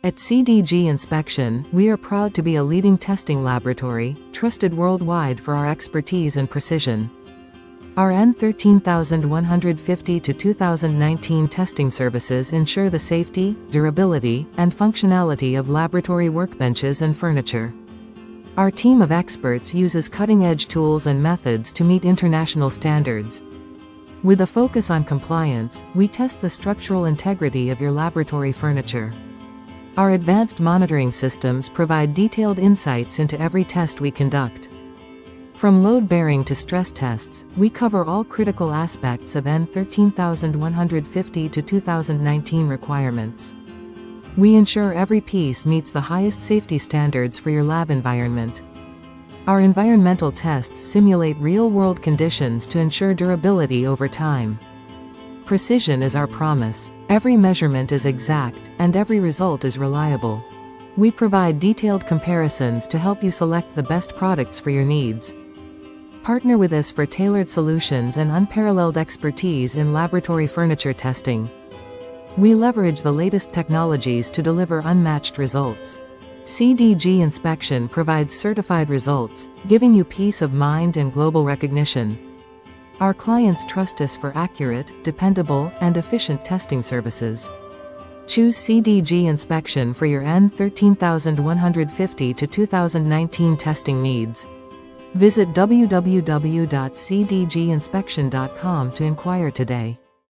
At CDG Inspection, we are proud to be a leading testing laboratory, trusted worldwide for our expertise and precision. Our N13150 to 2019 testing services ensure the safety, durability, and functionality of laboratory workbenches and furniture. Our team of experts uses cutting-edge tools and methods to meet international standards. With a focus on compliance, we test the structural integrity of your laboratory furniture. Our advanced monitoring systems provide detailed insights into every test we conduct. From load-bearing to stress tests, we cover all critical aspects of N13150 to 2019 requirements. We ensure every piece meets the highest safety standards for your lab environment. Our environmental tests simulate real-world conditions to ensure durability over time. Precision is our promise. Every measurement is exact, and every result is reliable. We provide detailed comparisons to help you select the best products for your needs. Partner with us for tailored solutions and unparalleled expertise in laboratory furniture testing. We leverage the latest technologies to deliver unmatched results. CDG Inspection provides certified results, giving you peace of mind and global recognition. Our clients trust us for accurate, dependable, and efficient testing services. Choose CDG Inspection for your N13150 to 2019 testing needs. Visit www.cdginspection.com to inquire today.